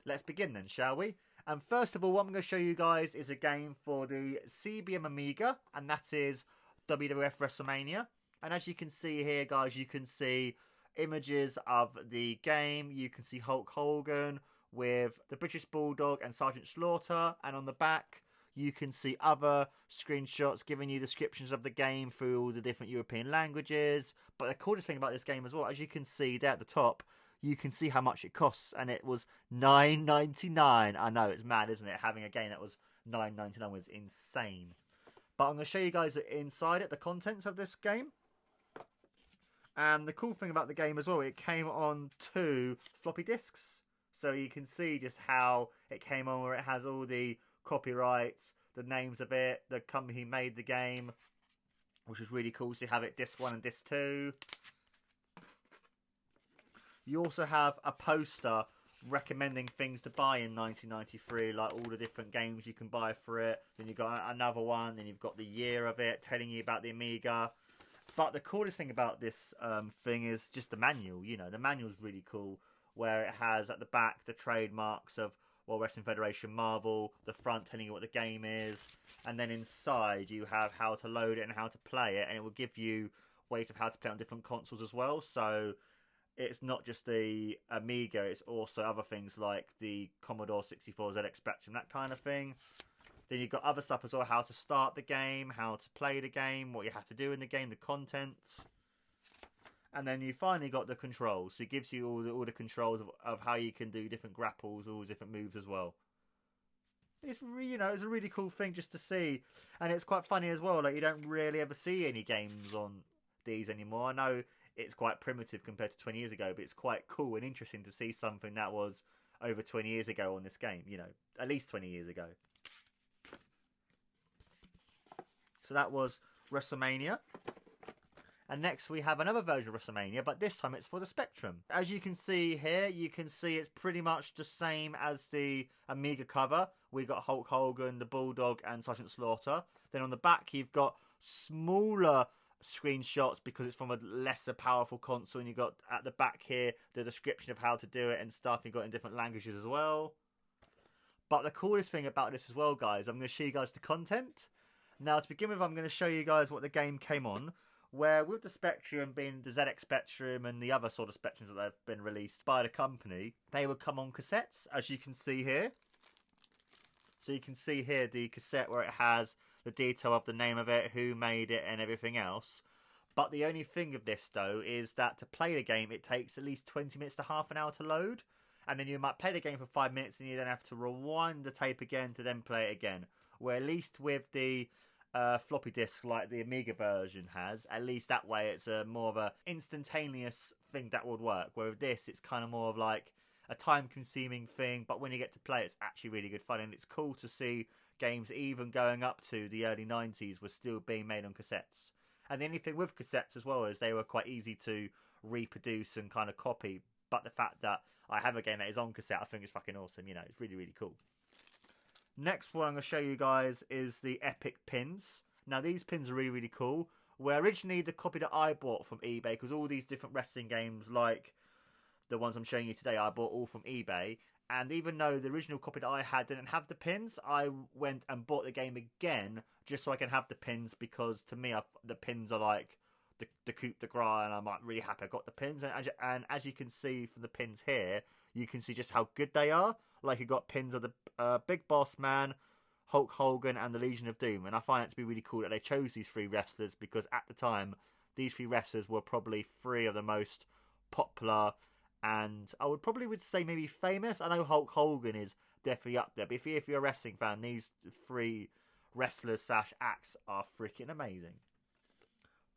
let's begin then, shall we? And first of all, what I'm going to show you guys is a game for the CBM Amiga, and that is WWF WrestleMania. And as you can see here, guys, you can see images of the game. You can see Hulk Hogan with the British Bulldog and Sergeant Slaughter, and on the back you can see other screenshots giving you descriptions of the game through all the different European languages. But the coolest thing about this game as well, as you can see there at the top, you can see how much it costs, and it was $9.99. I know, it's mad, isn't it? Having a game that was $9.99 was insane. But I'm going to show you guys inside it, the contents of this game. And the cool thing about the game as well, it came on 2 floppy disks. So you can see just how it came on, where it has all the copyrights, the names of it, the company who made the game, which is really cool. So you have it disc 1 and disc 2. You also have a poster recommending things to buy in 1993, like all the different games you can buy for it. Then you've got another one, then you've got the year of it, telling you about the Amiga. But the coolest thing about this thing is just the manual. You know, the manual's really cool, where it has at the back the trademarks of World Wrestling Federation Marvel, the front telling you what the game is, and then inside you have how to load it and how to play it, and it will give you ways of how to play on different consoles as well. So it's not just the Amiga, it's also other things like the Commodore 64 ZX Spectrum, that kind of thing. Then you've got other stuff as well, how to start the game, how to play the game, what you have to do in the game, the contents. And then you finally got the controls. So it gives you all the controls of how you can do different grapples, all different moves as well. It's it's a really cool thing just to see, and it's quite funny as well. Like, you don't really ever see any games on these anymore. I know it's quite primitive compared to 20 years ago, but it's quite cool and interesting to see something that was over 20 years ago on this game. You know, at least 20 years ago. So that was WrestleMania. And next we have another version of WrestleMania, but this time it's for the Spectrum. As you can see here, you can see it's pretty much the same as the Amiga cover. We got Hulk Hogan, the Bulldog, and Sergeant Slaughter. Then on the back you've got smaller screenshots because it's from a lesser powerful console, and you've got at the back here the description of how to do it and stuff. You've got in different languages as well. But the coolest thing about this as well, guys, I'm going to show you guys the content. Now, to begin with, I'm going to show you guys what the game came on, where with the Spectrum being the ZX Spectrum and the other sort of Spectrums that have been released by the company, they would come on cassettes, as you can see here. So you can see here the cassette where it has the detail of the name of it, who made it, and everything else. But the only thing of this, though, is that to play the game, it takes at least 20 minutes to half an hour to load. And then you might play the game for 5 minutes, and you then have to rewind the tape again to then play it again. Where at least with the floppy disk like the Amiga version has, at least that way it's a more of a instantaneous thing that would work. Where with this, it's kind of more of like a time-consuming thing, but when you get to play, it's actually really good fun, and it's cool to see games even going up to the early 90s were still being made on cassettes. And the only thing with cassettes as well is they were quite easy to reproduce and kind of copy, but the fact that I have a game that is on cassette, I think is fucking awesome. You know, it's really, really cool. Next one I'm going to show you guys is the Epic pins. Now, these pins are really, really cool. Where originally the copy that I bought from eBay, because all these different wrestling games, like the ones I'm showing you today, I bought all from eBay. And even though the original copy that I had didn't have the pins, I went and bought the game again just so I can have the pins, because to me, the pins are like the coup de grace, and I'm like really happy I got the pins. And as you can see from the pins here, you can see just how good they are. Like, you got pins of the Big Boss Man, Hulk Hogan, and the Legion of Doom. And I find it to be really cool that they chose these 3 wrestlers, because at the time, these 3 wrestlers were probably 3 of the most popular, and I would say maybe famous. I know Hulk Hogan is definitely up there, but if you're a wrestling fan, these 3 wrestlers / acts are freaking amazing.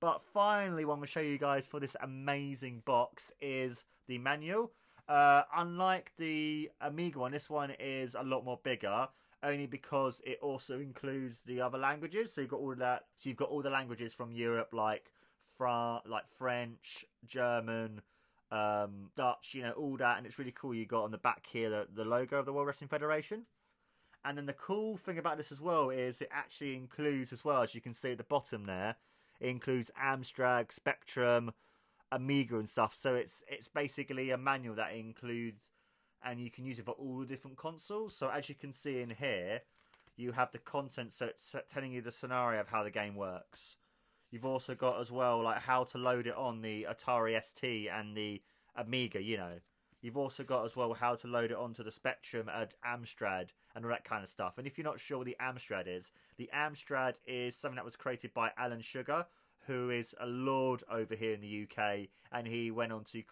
But finally, what I'm going to show you guys for this amazing box is the manual. Unlike the Amiga one, this one is a lot more bigger, only because it also includes the other languages. So you've got all that. So you've got all the languages from Europe, like French, German, Dutch, you know, all that, and it's really cool. You got on the back here the logo of the World Wrestling Federation. And then the cool thing about this as well is it actually includes, as well, as you can see at the bottom there, it includes Amstrad, Spectrum, Amiga and stuff. So it's basically a manual that includes and you can use it for all the different consoles. So as you can see in here, you have the content, so it's telling you the scenario of how the game works. You've also got as well like how to load it on the Atari ST and the Amiga, you know. You've also got as well how to load it onto the Spectrum and Amstrad and all that kind of stuff. And if you're not sure what the Amstrad is something that was created by Alan Sugar, who is a lord over here in the UK, and he went on to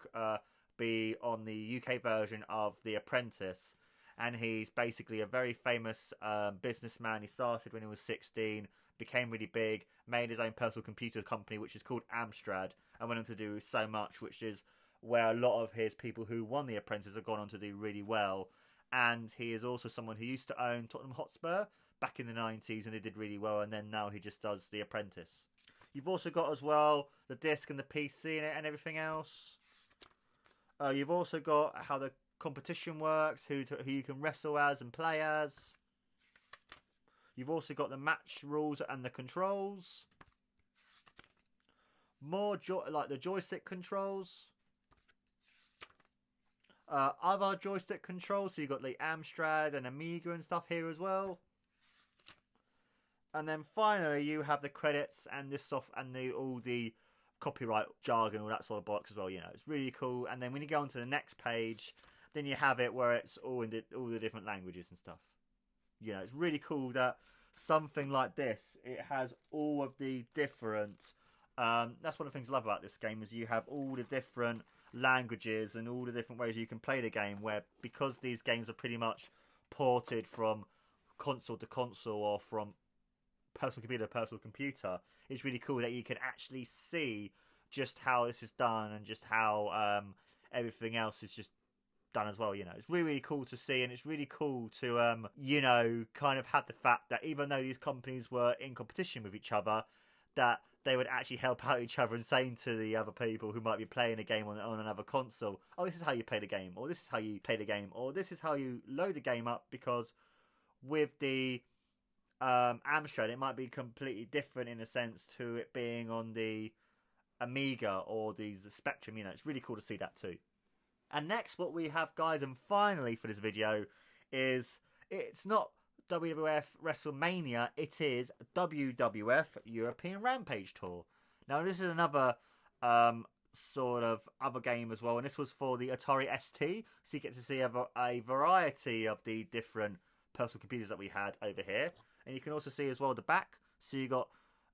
be on the UK version of The Apprentice. And he's basically a very famous businessman. He started when he was 16, became really big, made his own personal computer company, which is called Amstrad, and went on to do so much, which is where a lot of his people who won The Apprentice have gone on to do really well. And he is also someone who used to own Tottenham Hotspur back in the 90s, and they did really well, and then now he just does The Apprentice. You've also got as well the disc and the PC in it and everything else. You've also got how the competition works, who you can wrestle as and play as. You've also got the match rules and the controls. More like the joystick controls. Other joystick controls, so you've got the Amstrad and Amiga and stuff here as well. And then finally, you have the credits and this stuff and all the copyright jargon, all that sort of box as well. You know, it's really cool. And then when you go on to the next page, then you have it where it's all in all the different languages and stuff. You know, it's really cool that something like this, it has all of the different. That's one of the things I love about this game, is you have all the different languages and all the different ways you can play the game, where because these games are pretty much ported from console to console or from personal computer to personal computer, it's really cool that you can actually see just how this is done and just how everything else is just done as well. You know, it's really, really cool to see, and it's really cool to you know, kind of have the fact that even though these companies were in competition with each other, that they would actually help out each other and saying to the other people who might be playing a game on another console, oh, this is how you play the game, or this is how you play the game, or this is how you load the game up, because with the Amstrad, it might be completely different in a sense to it being on the Amiga or the Spectrum. You know, it's really cool to see that too. And next, what we have, guys, and finally for this video, is it's not WWF WrestleMania, it is WWF European Rampage Tour. Now, this is another sort of other game as well, and this was for the Atari ST, so you get to see a variety of the different personal computers that we had over here. And you can also see as well the back, so you got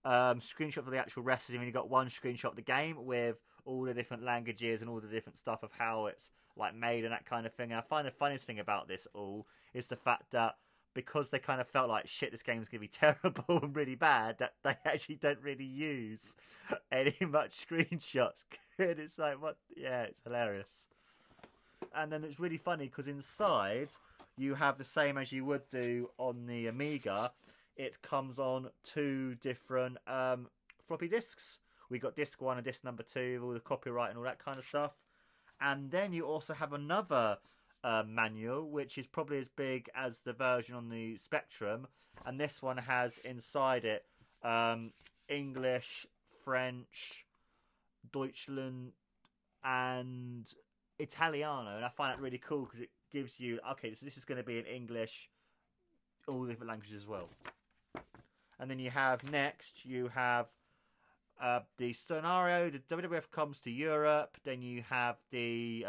screenshots of the actual wrestlers, and you got one screenshot of the game with all the different languages and all the different stuff of how it's like made and that kind of thing. And I find the funniest thing about this all is the fact that because they kind of felt like, shit, this game's going to be terrible and really bad, that they actually don't really use any much screenshots. And it's like, what? Yeah, it's hilarious. And then it's really funny because inside you have the same as you would do on the Amiga. It comes on two different floppy disks. We got disc 1 and disc number 2, all the copyright and all that kind of stuff. And then you also have another manual, which is probably as big as the version on the Spectrum. And this one has inside it English, French, Deutschland, and Italiano. And I find that really cool because it gives you, okay, so this is going to be in English, all the different languages as well. And then you have next, you have the scenario. The WWF comes to Europe. Then you have the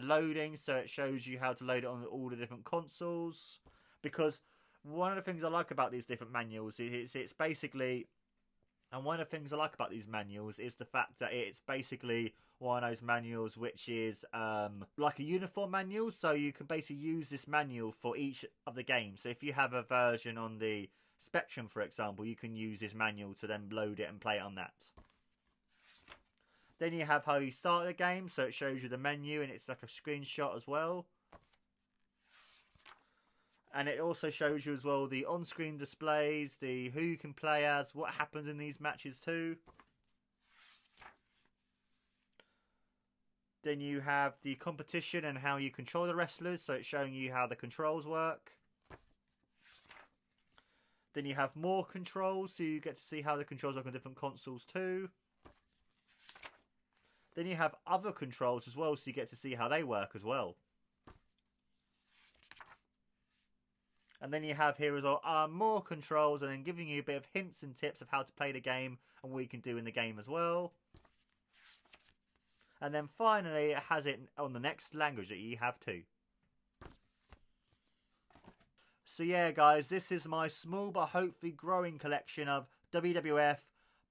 loading, so it shows you how to load it on all the different consoles. Because one of the things I like about these different manuals is it's basically, and one of the things I like about these manuals is the fact that it's basically one of those manuals which is like a uniform manual, so you can basically use this manual for each of the games. So if you have a version on the Spectrum, for example, you can use this manual to then load it and play it on that. Then you have how you start the game, so it shows you the menu and it's like a screenshot as well. And it also shows you as well the on-screen displays, the who you can play as, what happens in these matches too. Then you have the competition and how you control the wrestlers, so it's showing you how the controls work. Then you have more controls, so you get to see how the controls work on different consoles too. Then you have other controls as well, so you get to see how they work as well. And then you have here as well more controls, and then giving you a bit of hints and tips of how to play the game and what you can do in the game as well. And then finally it has it on the next language that you have too. So yeah guys, this is my small but hopefully growing collection of WWF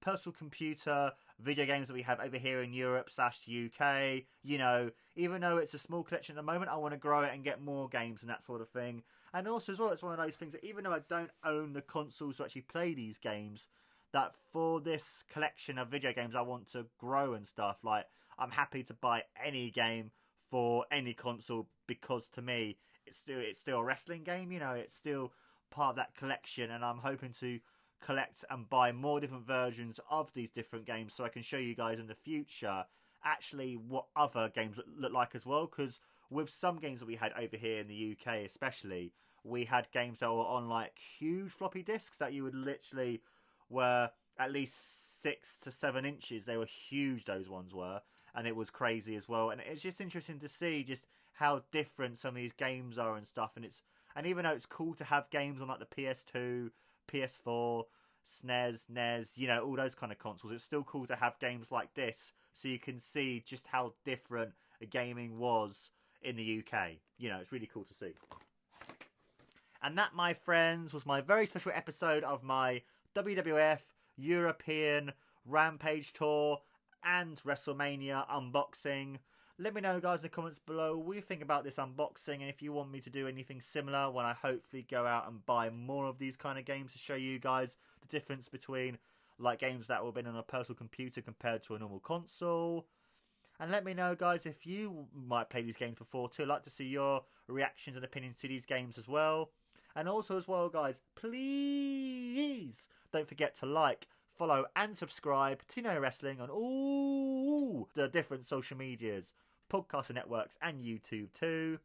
personal computer video games that we have over here in Europe / UK. You know, even though it's a small collection at the moment, I want to grow it and get more games and that sort of thing. And also as well, it's one of those things that even though I don't own the consoles to actually play these games, that for this collection of video games I want to grow and stuff. Like, I'm happy to buy any game for any console, because to me it's still a wrestling game. You know, it's still part of that collection, and I'm hoping to collect and buy more different versions of these different games so I can show you guys in the future actually what other games look like as well. Because with some games that we had over here in the UK especially, we had games that were on like huge floppy disks that you would literally were at least 6 to 7 inches. They were huge, those ones were, and it was crazy as well. And it's just interesting to see just how different some of these games are and stuff. And even though it's cool to have games on like the PS2, PS4, SNES, NES, you know, all those kind of consoles, it's still cool to have games like this so you can see just how different gaming was in the UK. You know, it's really cool to see. And that, my friends, was my very special episode of my WWF European Rampage Tour and WrestleMania unboxing. Let me know, guys, in the comments below what you think about this unboxing, and if you want me to do anything similar when I hopefully go out and buy more of these kind of games to show you guys the difference between like games that will have been on a personal computer compared to a normal console. And let me know, guys, if you might play these games before too. I'd like to see your reactions and opinions to these games as well. And also as well, guys, please don't forget to like, follow and subscribe to No Wrestling on all the different social medias, podcast networks and YouTube too.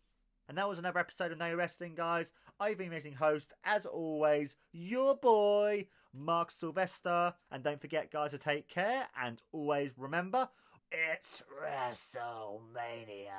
And that was another episode of No Wrestling, guys. I've been amazing host, as always, your boy, Mark Silvester. And don't forget, guys, to take care and always remember, it's WrestleMania.